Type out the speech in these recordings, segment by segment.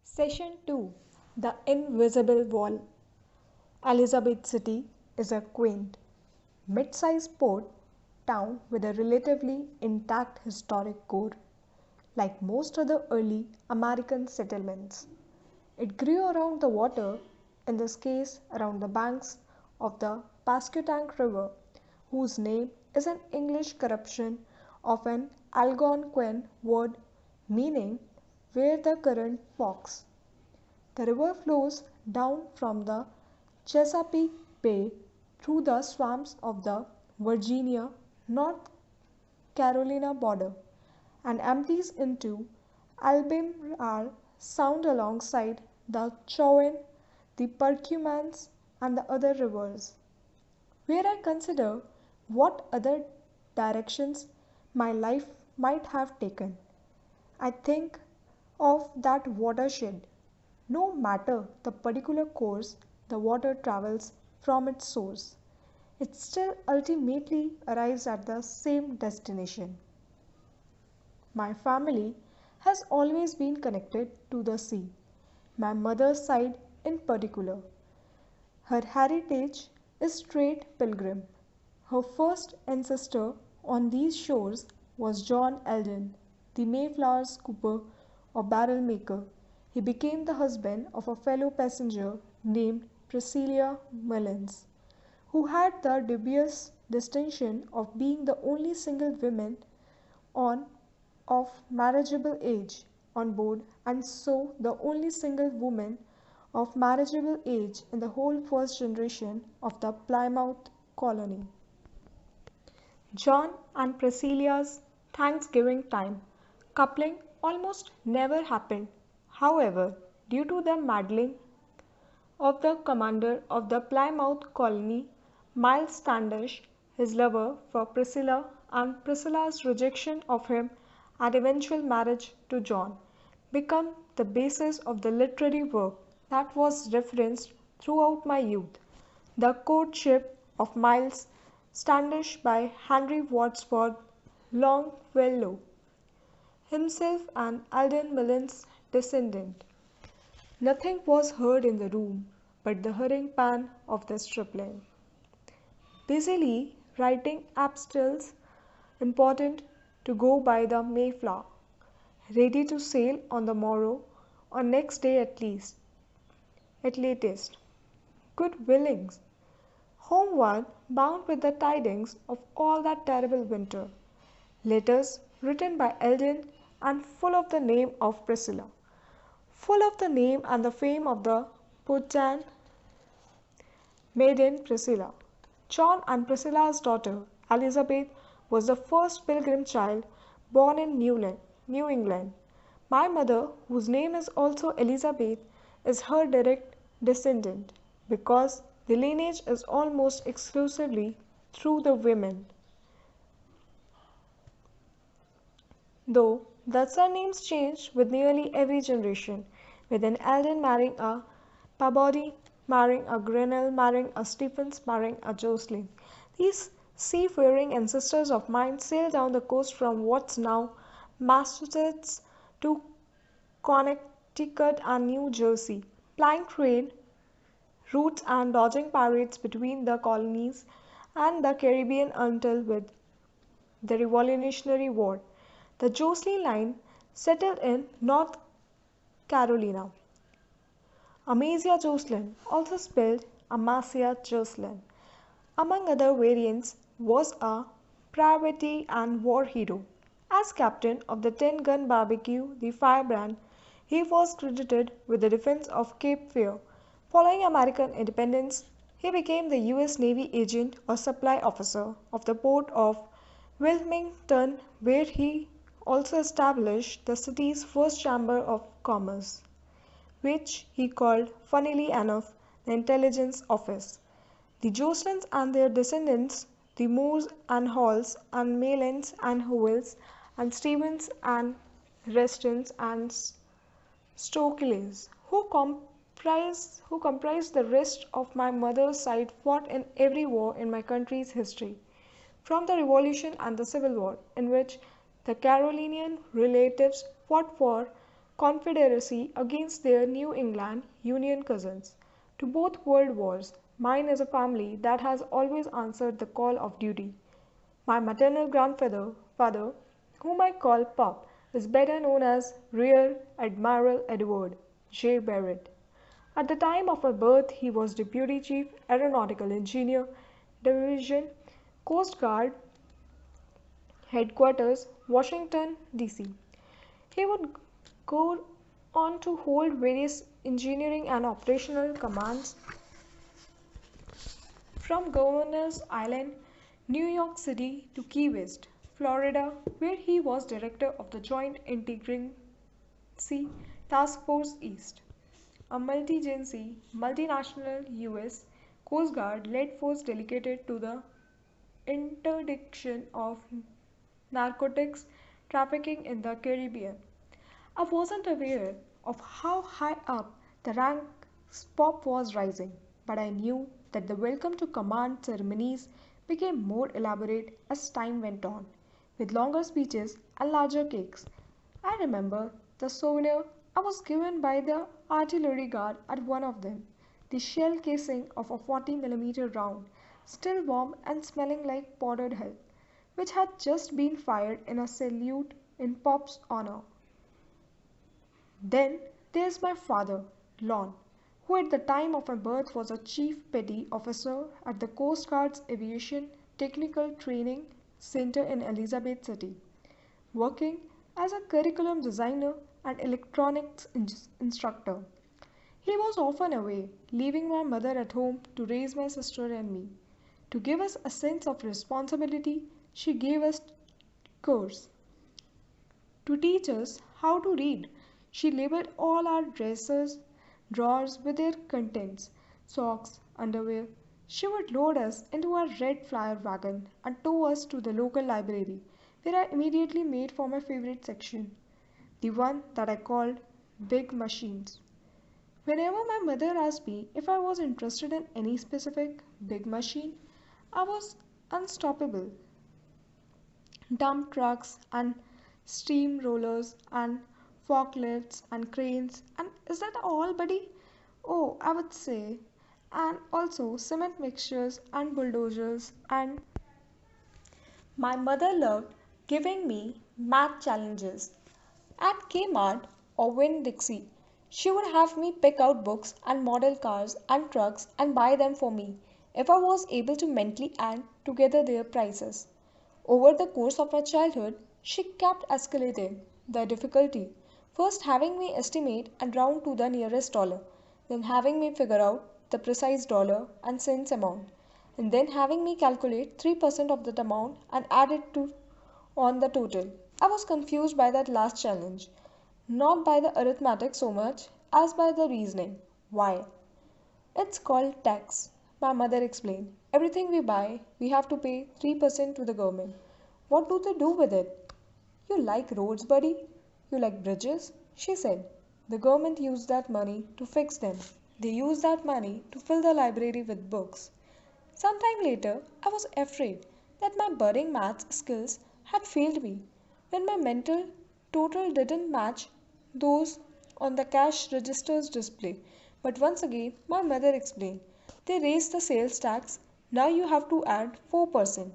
Session 2. The Invisible Wall. Elizabeth City is a quaint, mid-sized port town with a relatively intact historic core. Like most other early American settlements, it grew around the water, in this case around the banks of the Pasquotank River, whose name is an English corruption of an Algonquin word meaning where the current walks. The river flows down from the Chesapeake Bay through the swamps of the Virginia North Carolina border and empties into Albemarle Sound alongside the Chowan, the Perkins, and the other rivers. Where I consider what other directions my life might have taken, I think of that watershed. No matter the particular course the water travels from its source, it still ultimately arrives at the same destination. My family has always been connected to the sea, my mother's side in particular. Her heritage is straight pilgrim. Her first ancestor on these shores was John Alden, the Mayflower's cooper or barrel maker. He became the husband of a fellow passenger named Priscilla Mullins, who had the dubious distinction of being the only single woman on of marriageable age on board and so the only single woman of marriageable age in the whole first generation of the Plymouth colony. John and Priscilla's Thanksgiving time coupling almost never happened. However, due to the meddling of the commander of the Plymouth colony, Miles Standish, his lover for Priscilla, and Priscilla's rejection of him and eventual marriage to John, become the basis of the literary work that was referenced throughout my youth, The Courtship of Miles Standish by Henry Wadsworth Longfellow, himself an Alden Mullins descendant. Nothing was heard in the room but the hurrying pan of the stripling, busily writing epistles important to go by the Mayflower, ready to sail on the morrow or next day at latest. Good willings, homeward bound with the tidings of all that terrible winter. Letters written by Eldon and full of the name of Priscilla, full of the name and the fame of the Puritan maiden Priscilla. John and Priscilla's daughter, Elizabeth, was the first pilgrim child born in New England. My mother, whose name is also Elizabeth, is her direct descendant because the lineage is almost exclusively through the women, though the surnames change with nearly every generation, with an Alden marrying a Peabody, marrying a Grinnell, marrying a Stephens, marrying a Jocelyn. These seafaring ancestors of mine sailed down the coast from what's now Massachusetts to Connecticut and New Jersey, plying trade routes and dodging pirates between the colonies and the Caribbean until with the Revolutionary War, the Jocelyn line settled in North Carolina. Amasia Jocelyn, also spelled Amasia Jocelyn, among other variants, was a privateer and war hero. As captain of the 10-gun Barbecue, the Firebrand, he was credited with the defense of Cape Fear. Following American independence, he became the U.S. Navy agent or supply officer of the port of Wilmington, where he also established the city's first chamber of commerce, which he called, funnily enough, the Intelligence Office. The Jocelyns and their descendants, the Moores and Halls and Maylands and Howells and Stevens and Restons and Stokeles, who comprised the rest of my mother's side, fought in every war in my country's history, from the Revolution and the Civil War, in which the Carolinian relatives fought for confederacy against their New England Union cousins. To both world wars, mine is a family that has always answered the call of duty. My maternal father, whom I call Pop, is better known as Rear Admiral Edward J. Barrett. At the time of my birth, he was Deputy Chief Aeronautical Engineer, Division, Coast Guard, Headquarters, Washington, D.C. He would go on to hold various engineering and operational commands from Governor's Island, New York City to Key West, Florida, where he was director of the Joint Interagency Task Force East, a multi-agency, multinational U.S. Coast Guard led force dedicated to the interdiction of narcotics trafficking in the Caribbean. I wasn't aware of how high up the ranks Pop was rising, but I knew that the welcome to command ceremonies became more elaborate as time went on, with longer speeches and larger cakes. I remember the souvenir I was given by the artillery guard at one of them, the shell casing of a 40 millimeter round, still warm and smelling like powdered health, which had just been fired in a salute in Pop's honor. Then there's my father, Lon, who at the time of my birth was a chief petty officer at the Coast Guard's Aviation Technical Training Center in Elizabeth City, working as a curriculum designer and electronics instructor. He was often away, leaving my mother at home to raise my sister and me. To give us a sense of responsibility, she gave us chores. To teach us how to read, she labeled all our drawers with their contents, socks, underwear. She would load us into a red flyer wagon and tow us to the local library, where I immediately made for my favorite section, the one that I called Big Machines. Whenever my mother asked me if I was interested in any specific big machine, I was unstoppable. Dump trucks and steamrollers and forklifts and cranes. And is that all, buddy? Oh, I would say. And also cement mixtures and bulldozers. And my mother loved giving me math challenges. At Kmart or Winn Dixie, she would have me pick out books and model cars and trucks and buy them for me if I was able to mentally add together their prices. Over the course of my childhood, she kept escalating the difficulty, first having me estimate and round to the nearest dollar, then having me figure out the precise dollar and cents amount, and then having me calculate 3% of that amount and add it to on the total. I was confused by that last challenge, not by the arithmetic so much as by the reasoning. Why? It's called tax, my mother explained. Everything we buy, we have to pay 3% to the government. What do they do with it? You like roads, buddy? You like bridges? She said. The government used that money to fix them. They used that money to fill the library with books. Sometime later, I was afraid that my budding maths skills had failed me when my mental total didn't match those on the cash register's display. But once again, my mother explained, they raised the sales tax. Now you have to add 4%.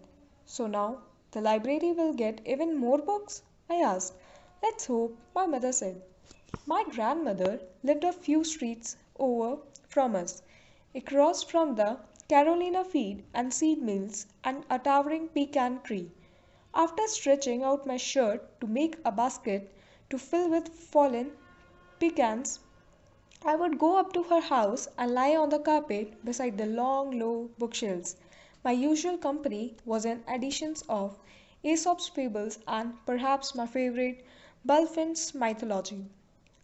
So now the library will get even more books? I asked. Let's hope, my mother said. My grandmother lived a few streets over from us, across from the Carolina feed and seed mills and a towering pecan tree. After stretching out my shirt to make a basket to fill with fallen pecans, I would go up to her house and lie on the carpet beside the long, low bookshelves. My usual company was an edition of Aesop's Fables and perhaps my favorite, Bulfin's Mythology.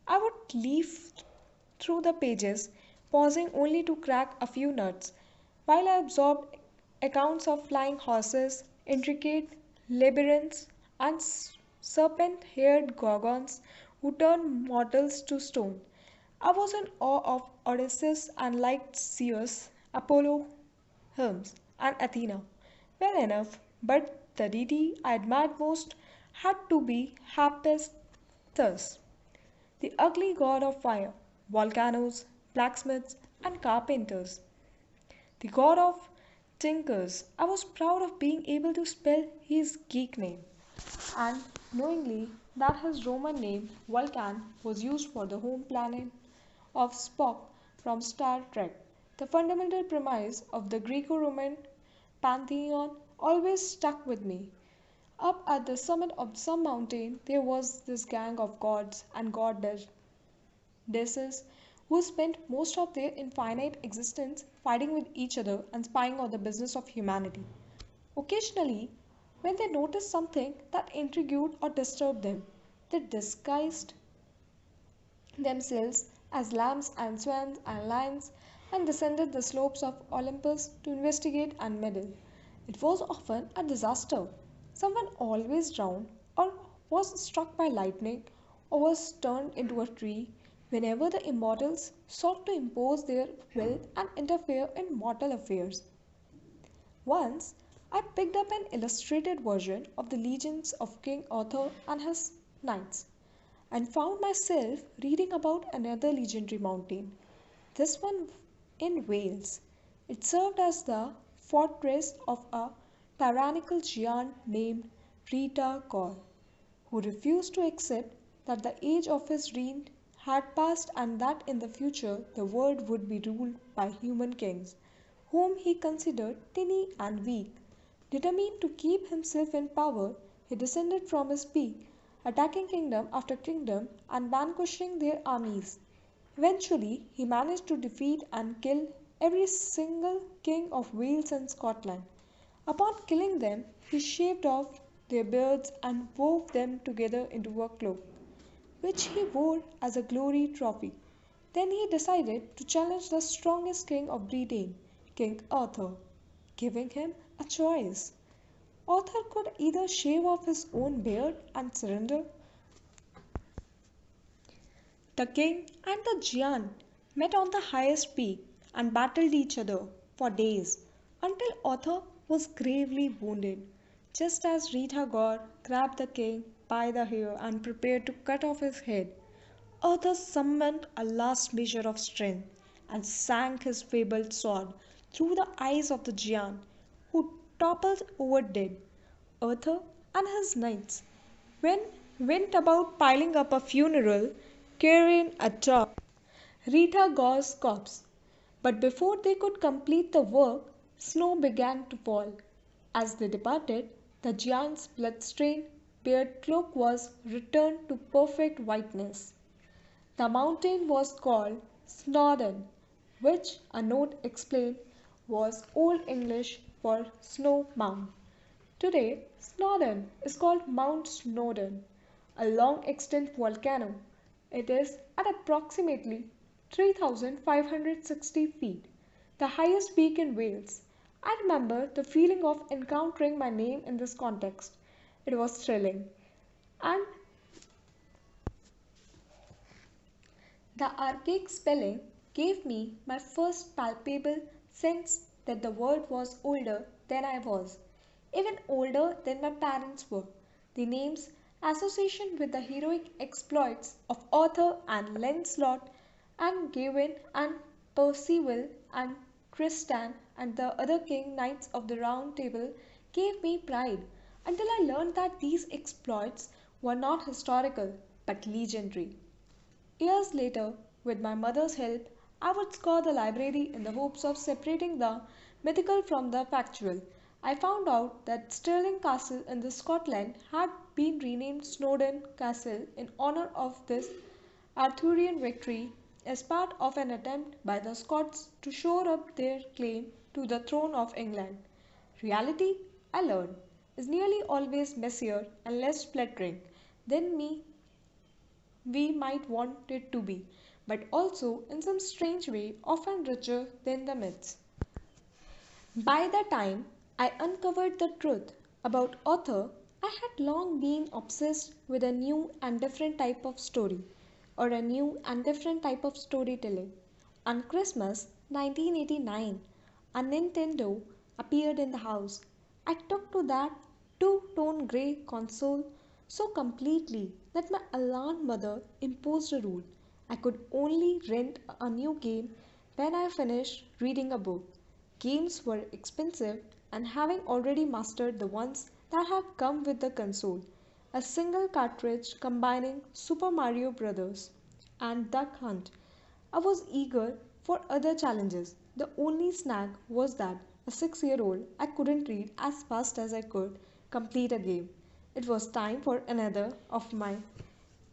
I would leaf through the pages, pausing only to crack a few nuts, while I absorbed accounts of flying horses, intricate labyrinths, and serpent haired gorgons who turned mortals to stone. I was in awe of Odysseus and liked Zeus, Apollo, Hermes, and Athena. Well enough, but the deity I admired most had to be Hephaestus, the ugly god of fire, volcanoes, blacksmiths, and carpenters, the god of tinkers. I was proud of being able to spell his Greek name and knowingly that his Roman name, Vulcan, was used for the home planet of Spock from Star Trek. The fundamental premise of the Greco Roman pantheon always stuck with me. Up at the summit of some mountain, there was this gang of gods and goddesses who spent most of their infinite existence fighting with each other and spying on the business of humanity. Occasionally, when they noticed something that intrigued or disturbed them, they disguised themselves as lambs and swans and lions and descended the slopes of Olympus to investigate and meddle. It was often a disaster. Someone always drowned, or was struck by lightning, or was turned into a tree whenever the immortals sought to impose their will and interfere in mortal affairs. Once, I picked up an illustrated version of the legends of King Arthur and his knights and found myself reading about another legendary mountain, this one in Wales. It served as the fortress of a tyrannical giant named Rita Gaul, who refused to accept that the age of his reign had passed and that in the future the world would be ruled by human kings, whom he considered tiny and weak. Determined to keep himself in power, he descended from his peak, attacking kingdom after kingdom and vanquishing their armies. Eventually, he managed to defeat and kill every single king of Wales and Scotland. Upon killing them, he shaved off their beards and wove them together into a cloak, which he wore as a glory trophy. Then he decided to challenge the strongest king of Britain, King Arthur, giving him a choice. Arthur could either shave off his own beard and surrender. The king and the giant met on the highest peak and battled each other for days until Arthur was gravely wounded, just as Rita God grabbed the king by the hair and prepared to cut off his head. Arthur summoned a last measure of strength and sank his fabled sword through the eyes of the giant, who toppled over dead. Arthur and his knights when went about piling up a funeral cairn atop Rita Gau's corpse. But before they could complete the work, snow began to fall. As they departed, the giant's blood-stained beard cloak was returned to perfect whiteness. The mountain was called Snowdon, which, a note explained, was Old English for snow mound. Today, Snowdon is called Mount Snowdon, a long-extant volcano. It is at approximately 3,560 feet, the highest peak in Wales. I remember the feeling of encountering my name in this context. It was thrilling. And the archaic spelling gave me my first palpable sense that the world was older than I was, even older than my parents were. The names association with the heroic exploits of Arthur and Lancelot and Gawain and Percival and Tristan and the other king knights of the Round Table gave me pride until I learned that these exploits were not historical but legendary. Years later, with my mother's help, I would scour the library in the hopes of separating the mythical from the factual. I found out that Stirling Castle in the Scotland had been renamed Snowdon Castle in honor of this Arthurian victory as part of an attempt by the Scots to shore up their claim to the throne of England. Reality, I learned, is nearly always messier and less flattering than we might want it to be, but also in some strange way often richer than the myths. By the time I uncovered the truth about Arthur, I had long been obsessed with a new and different type of story, or a new and different type of storytelling. On Christmas 1989, a Nintendo appeared in the house. I took to that two tone grey console so completely that my alarmed mother imposed a rule. I could only rent a new game when I finished reading a book. Games were expensive, and having already mastered the ones that have come with the console, a single cartridge combining Super Mario Bros. And Duck Hunt, I was eager for other challenges. The only snag was that, a 6-year old, I couldn't read as fast as I could complete a game. It was time for another of my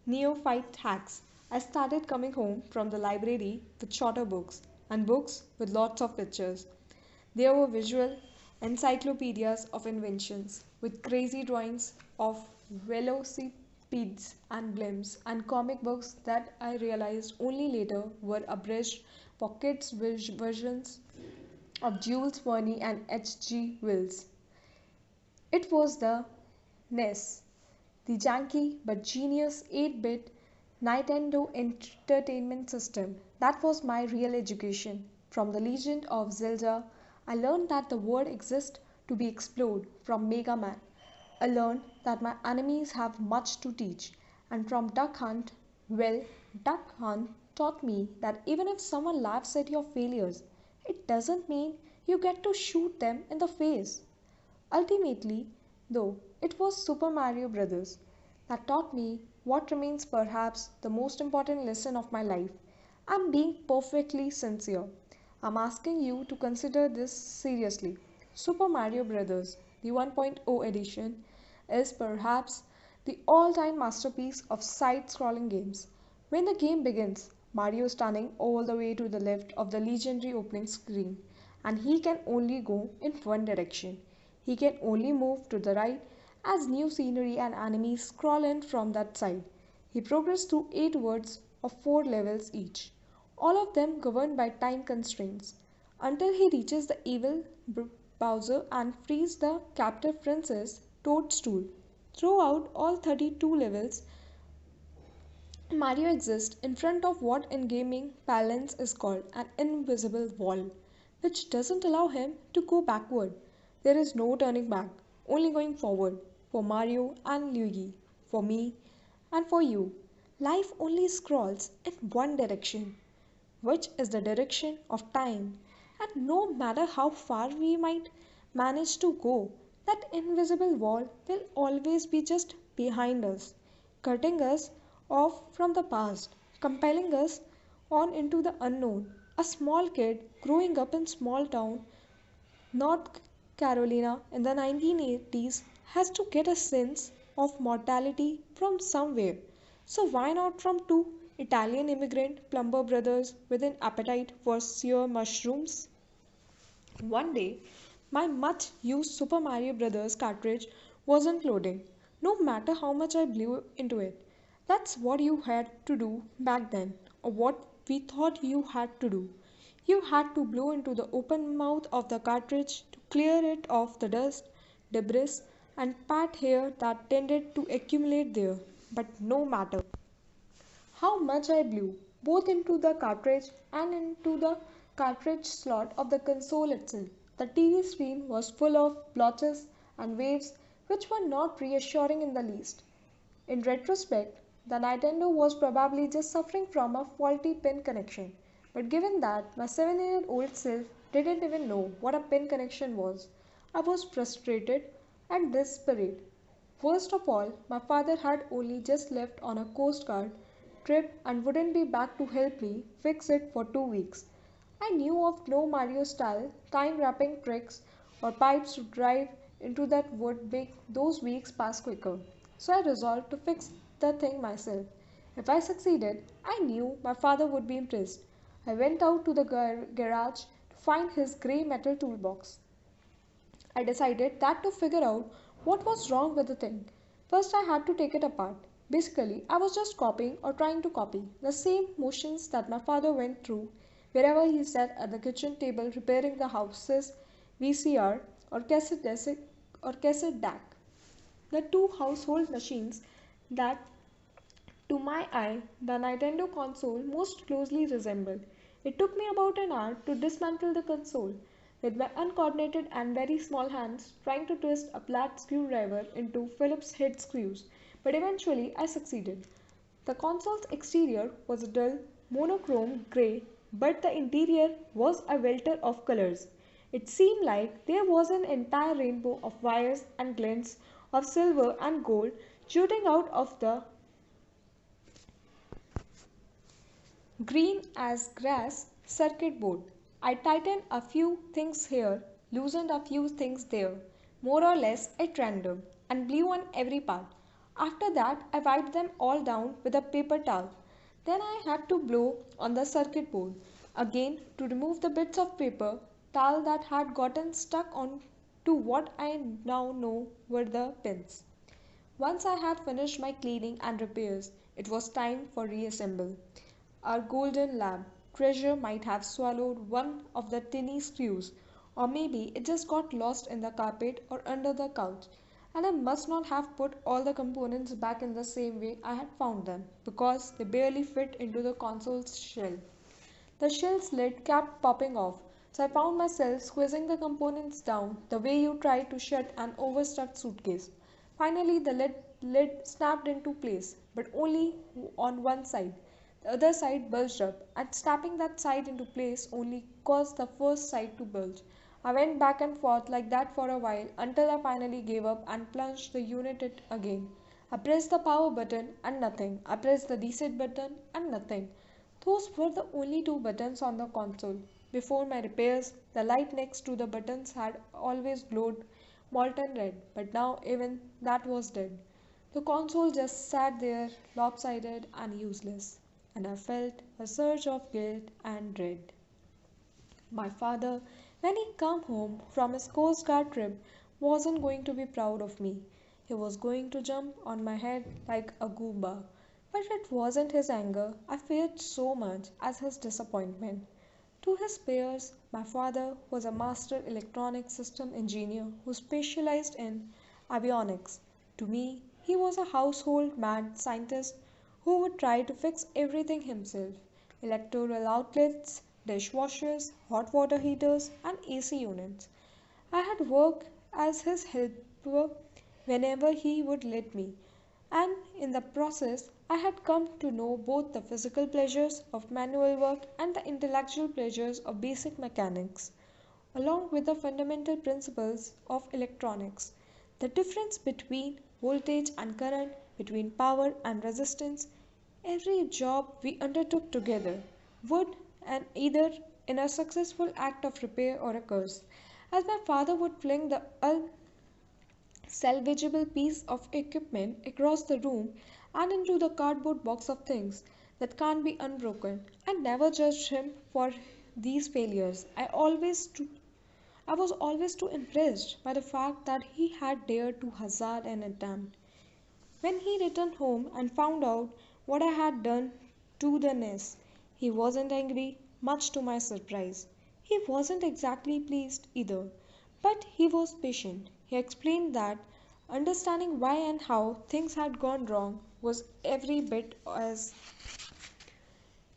neophyte hacks. I started coming home from the library with shorter books and books with lots of pictures. There were visual encyclopedias of inventions with crazy drawings of velocipedes and blimps, and comic books that I realized only later were abridged for kids' versions of Jules Verne and H.G. Wells. It was the NES, the janky but genius 8-bit Nintendo Entertainment System. That was my real education. From The Legend of Zelda, I learned that the world exists to be explored. From Mega Man, I learned that my enemies have much to teach. And from Duck Hunt, well, Duck Hunt taught me that even if someone laughs at your failures, it doesn't mean you get to shoot them in the face. Ultimately, though, it was Super Mario Bros. That taught me what remains perhaps the most important lesson of my life. I'm being perfectly sincere. I'm asking you to consider this seriously. Super Mario Bros., the 1.0 edition, is perhaps the all time masterpiece of side scrolling games. When the game begins, Mario is standing all the way to the left of the legendary opening screen, and he can only go in one direction. He can only move to the right as new scenery and enemies scroll in from that side. He progresses through 8 worlds of 4 levels each, all of them governed by time constraints, until he reaches the evil Bowser and frees the captive princess Toadstool. Throughout all 32 levels, Mario exists in front of what in gaming parlance is called an invisible wall, which doesn't allow him to go backward. There is no turning back, only going forward for Mario and Luigi, for me and for you. Life only scrolls in one direction, which is the direction of time. And no matter how far we might manage to go, that invisible wall will always be just behind us, cutting us off from the past, compelling us on into the unknown. A small kid growing up in small town North Carolina in the 1980s has to get a sense of mortality from somewhere. So why not from two Italian immigrant plumber brothers with an appetite for sear mushrooms? One day, my much used Super Mario Bros. Cartridge wasn't loading, no matter how much I blew into it. That's what you had to do back then, or what we thought you had to do. You had to blow into the open mouth of the cartridge to clear it of the dust, debris, and pat hair that tended to accumulate there. But no matter how much I blew, both into the cartridge and into the cartridge slot of the console itself, the TV screen was full of blotches and waves which were not reassuring in the least. In retrospect, the Nintendo was probably just suffering from a faulty pin connection. But given that my 7-year-old self didn't even know what a pin connection was, I was frustrated and desperate. Worst of all, my father had only just left on a Coast Guard trip and wouldn't be back to help me fix it for 2 weeks. I knew of no Mario style time wrapping tricks or pipes to drive into that would make those weeks pass quicker. So I resolved to fix the thing myself. If I succeeded, I knew my father would be impressed. I went out to the garage to find his grey metal toolbox. I decided that to figure out what was wrong with the thing, first I had to take it apart. Basically, I was just copying or trying to copy the same motions that my father went through wherever he sat at the kitchen table repairing the house's VCR or cassette deck. The two household machines that to my eye, the Nintendo console most closely resembled. It took me about an hour to dismantle the console, with my uncoordinated and very small hands trying to twist a flat screwdriver into Phillips head screws. but eventually I succeeded. The console's exterior was a dull, monochrome grey, but the interior was a welter of colors. It seemed like there was an entire rainbow of wires and glints of silver and gold shooting out of the green as grass circuit board. I tightened a few things here, loosened a few things there, more or less at random, and blew on every part. After that, I wiped them all down with a paper towel. Then I had to blow on the circuit board again to remove the bits of paper towel that had gotten stuck on to what I now know were the pins. Once I had finished my cleaning and repairs, it was time for reassemble. Our golden lamp treasure might have swallowed one of the tiny screws, or maybe it just got lost in the carpet or under the couch, and I must not have put all the components back in the same way I had found them, because they barely fit into the console's shell. The shell's lid kept popping off, so I found myself squeezing the components down the way you try to shut an overstuffed suitcase. Finally, the lid snapped into place, but only on one side. The other side bulged up, and snapping that side into place only caused the first side to bulge. I went back and forth like that for a while until I finally gave up and plunged the unit it again. I pressed the power button and nothing. I pressed the reset button and nothing. Those were the only two buttons on the console. Before my repairs, the light next to the buttons had always glowed molten red, but now even that was dead. The console just sat there, lopsided and useless, and I felt a surge of guilt and dread. My father, when he came home from his Coast Guard trip, wasn't going to be proud of me. He was going to jump on my head like a goomba. But it wasn't his anger I feared so much as his disappointment. To his peers, my father was a master electronic system engineer who specialized in avionics. To me, he was a household mad scientist who would try to fix everything himself: electoral outlets, dishwashers, hot water heaters, and AC units. I had worked as his helper whenever he would let me, and in the process I had come to know both the physical pleasures of manual work and the intellectual pleasures of basic mechanics, along with the fundamental principles of electronics. The difference between voltage and current, between power and resistance, every job we undertook together would and either in a successful act of repair or a curse, as my father would fling the salvageable piece of equipment across the room and into the cardboard box of things that can't be unbroken. I never judged him for these failures. I was always too impressed by the fact that he had dared to hazard an attempt. When he returned home and found out what I had done to the nest, he wasn't angry, much to my surprise. He wasn't exactly pleased either, but he was patient. He explained that understanding why and how things had gone wrong was every bit as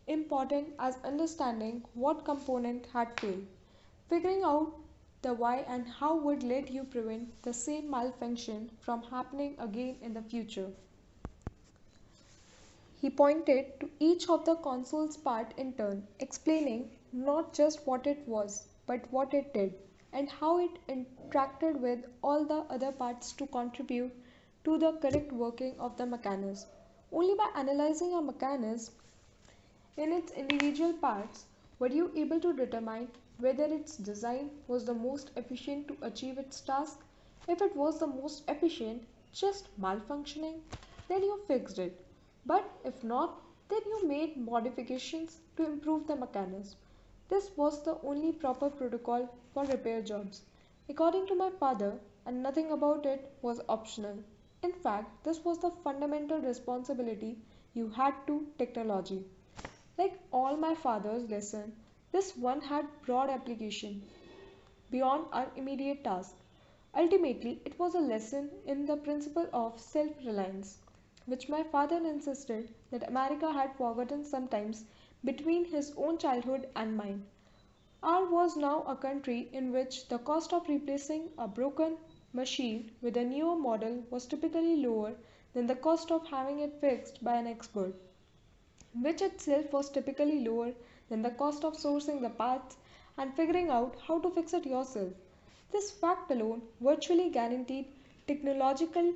important as understanding what component had failed. Figuring out the why and how would let you prevent the same malfunction from happening again in the future. He pointed to each of the console's parts in turn, explaining not just what it was, but what it did, and how it interacted with all the other parts to contribute to the correct working of the mechanism. Only by analyzing a mechanism in its individual parts were you able to determine whether its design was the most efficient to achieve its task. If it was the most efficient, just malfunctioning, then you fixed it. But if not, then you made modifications to improve the mechanism. This was the only proper protocol for repair jobs, according to my father, and nothing about it was optional. In fact, this was the fundamental responsibility you had to technology. Like all my father's lessons, this one had broad application beyond our immediate task. Ultimately, it was a lesson in the principle of self reliance, which my father insisted that America had forgotten sometimes between his own childhood and mine. Ours was now a country in which the cost of replacing a broken machine with a newer model was typically lower than the cost of having it fixed by an expert, which itself was typically lower than the cost of sourcing the parts and figuring out how to fix it yourself. This fact alone virtually guaranteed technological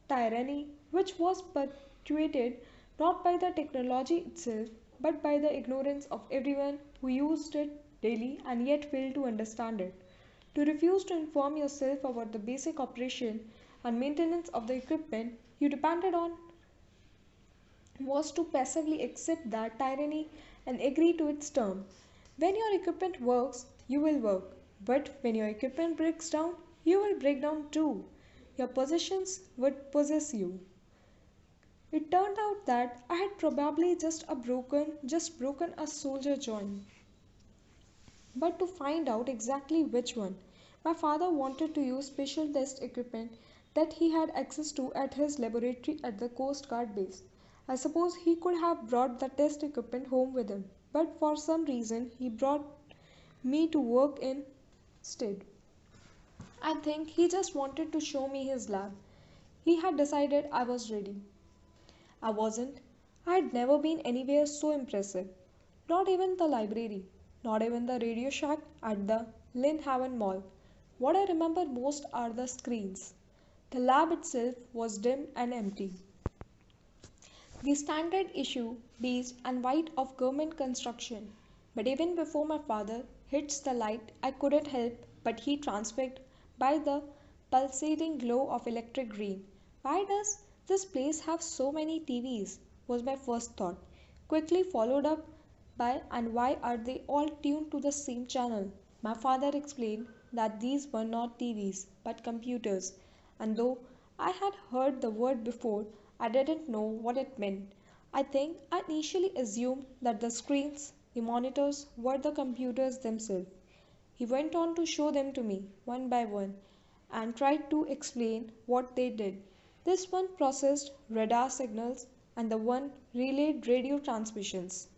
tyranny, which was perpetuated not by the technology itself but by the ignorance of everyone who used it daily and yet failed to understand it. To refuse to inform yourself about the basic operation and maintenance of the equipment you depended on was to passively accept that tyranny and agree to its terms. When your equipment works, you will work. But when your equipment breaks down, you will break down too. Your possessions would possess you. It turned out that I had probably just broken a soldier joint. But to find out exactly which one, my father wanted to use special test equipment that he had access to at his laboratory at the Coast Guard base. I suppose he could have brought the test equipment home with him, but for some reason he brought me to work instead. I think he just wanted to show me his lab. He had decided I was ready. I wasn't. I had never been anywhere so impressive. Not even the library, not even the Radio Shack at the Lynn Haven Mall. What I remember most are the screens. The lab itself was dim and empty. The standard issue beige and white of government construction. But even before my father hits the light, I couldn't help but be transfixed by the pulsating glow of electric green. Why does this place have so many TVs? Was my first thought, quickly followed up by and why are they all tuned to the same channel? My father explained that these were not TVs but computers, and though I had heard the word before, I didn't know what it meant. I think I initially assumed that the screens, the monitors, were the computers themselves. He went on to show them to me, one by one, and tried to explain what they did. This one processed radar signals, and the one relayed radio transmissions,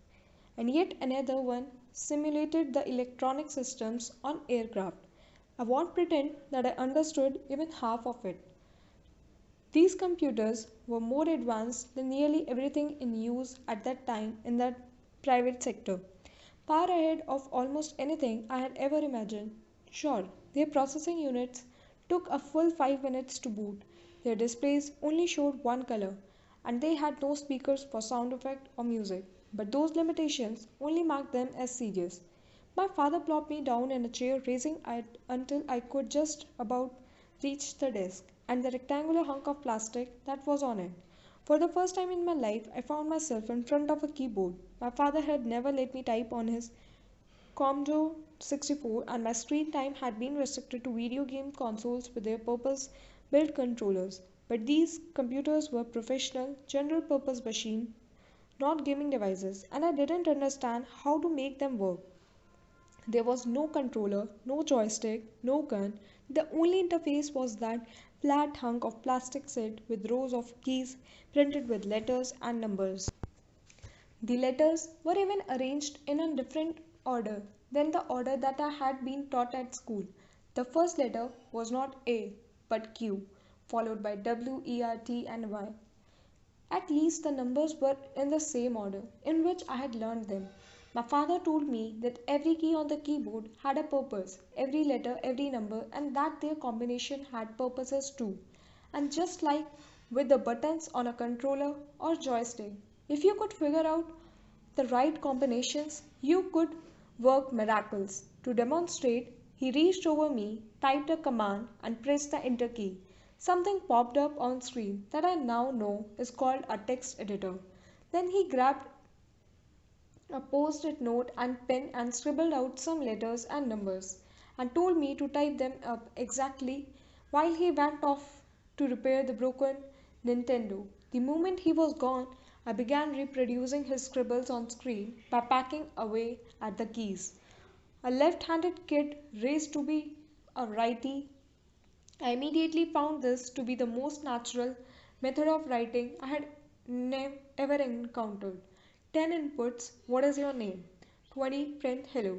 and yet another one simulated the electronic systems on aircraft. I won't pretend that I understood even half of it. These computers were more advanced than nearly everything in use at that time in the private sector, far ahead of almost anything I had ever imagined. Sure, their processing units took a full 5 minutes to boot, their displays only showed one color, and they had no speakers for sound effect or music. But those limitations only marked them as serious. My father plopped me down in a chair, raising it until I could just about reach the desk and the rectangular hunk of plastic that was on it. For the first time in my life, I found myself in front of a keyboard. My father had never let me type on his Commodore 64, and my screen time had been restricted to video game consoles with their purpose built controllers. But these computers were professional, general purpose machines, not gaming devices, and I didn't understand how to make them work. There was no controller, no joystick, no gun. The only interface was that flat hunk of plastic set with rows of keys printed with letters and numbers. The letters were even arranged in a different order than the order that I had been taught at school. The first letter was not A but Q, followed by W, E, R, T, and Y. At least the numbers were in the same order in which I had learned them. My father told me that every key on the keyboard had a purpose, every letter, every number, and that their combination had purposes too. And just like with the buttons on a controller or joystick, if you could figure out the right combinations, you could work miracles. To demonstrate, he reached over me, typed a command, and pressed the enter key. Something popped up on screen that I now know is called a text editor. Then he grabbed a post-it note and pen and scribbled out some letters and numbers and told me to type them up exactly while he went off to repair the broken Nintendo. The moment he was gone, I began reproducing his scribbles on screen by packing away at the keys. A left-handed kid raised to be a righty, I immediately found this to be the most natural method of writing I had ever encountered. 10 inputs, what is your name? 20, print hello.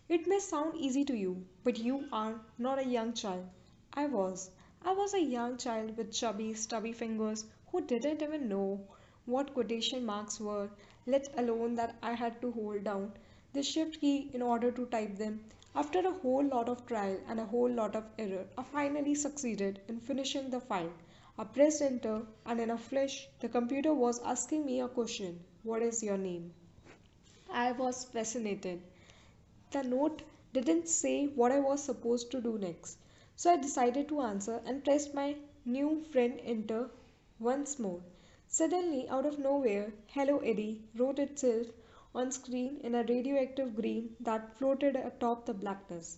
It may sound easy to you, but you are not a young child. I was. I was a young child with chubby, stubby fingers who didn't even know what quotation marks were, let alone that I had to hold down the shift key in order to type them. After a whole lot of trial and a whole lot of error, I finally succeeded in finishing the file. I pressed enter, and in a flash, the computer was asking me a question: what is your name? I was fascinated. The note didn't say what I was supposed to do next, so I decided to answer and pressed my new friend enter once more. Suddenly, out of nowhere, Hello Eddie wrote itself on screen in a radioactive green that floated atop the blackness.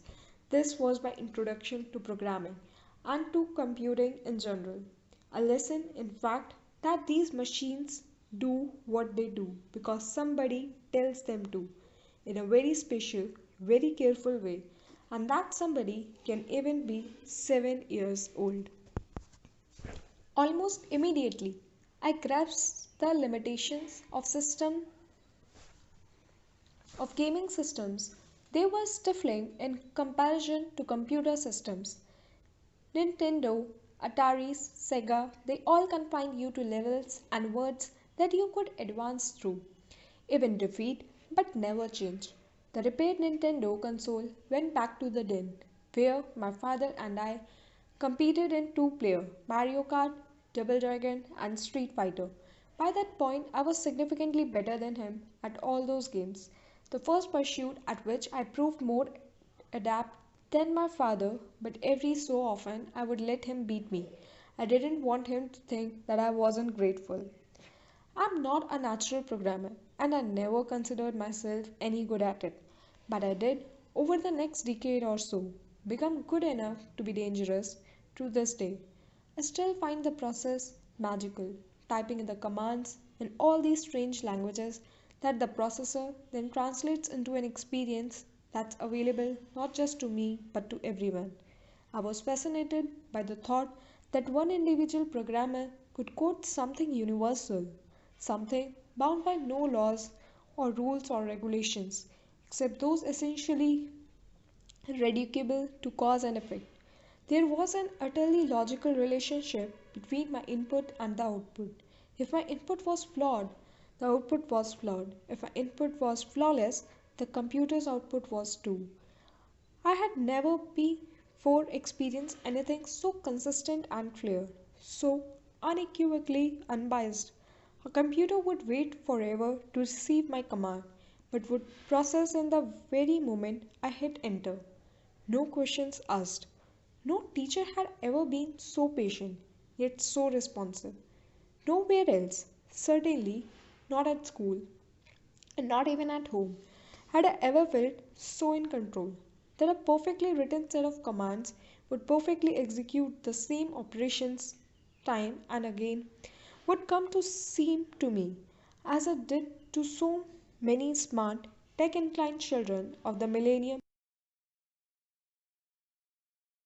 This was my introduction to programming and to computing in general. A lesson, in fact, that these machines do what they do because somebody tells them to in a very special, very careful way, and that somebody can even be 7 years old. Almost immediately, I grasped the limitations of gaming systems. They were stifling in comparison to computer systems. Nintendo, Atari, Sega, they all confined you to levels and words that you could advance through, even defeat, but never change. The repaired Nintendo console went back to the den, where my father and I competed in two-player Mario Kart, Double Dragon, and Street Fighter. By that point, I was significantly better than him at all those games. The first pursuit at which I proved more adept than my father, but every so often I would let him beat me. I didn't want him to think that I wasn't grateful. I'm not a natural programmer and I never considered myself any good at it. But I did, over the next decade or so, become good enough to be dangerous to this day. I still find the process magical, typing in the commands in all these strange languages that the processor then translates into an experience that's available not just to me but to everyone. I was fascinated by the thought that one individual programmer could code something universal, something bound by no laws or rules or regulations, except those essentially reducible to cause and effect. There was an utterly logical relationship between my input and the output. If my input was flawed, the output was flawed. If my input was flawless, the computer's output was too. I had never before experienced anything so consistent and clear, so unequivocally unbiased. A computer would wait forever to receive my command, but would process in the very moment I hit enter. No questions asked. No teacher had ever been so patient, yet so responsive. Nowhere else, certainly not at school, and not even at home, had I ever felt so in control that a perfectly written set of commands would perfectly execute the same operations time and again would come to seem to me, as it did to so many smart, tech inclined children of the millennium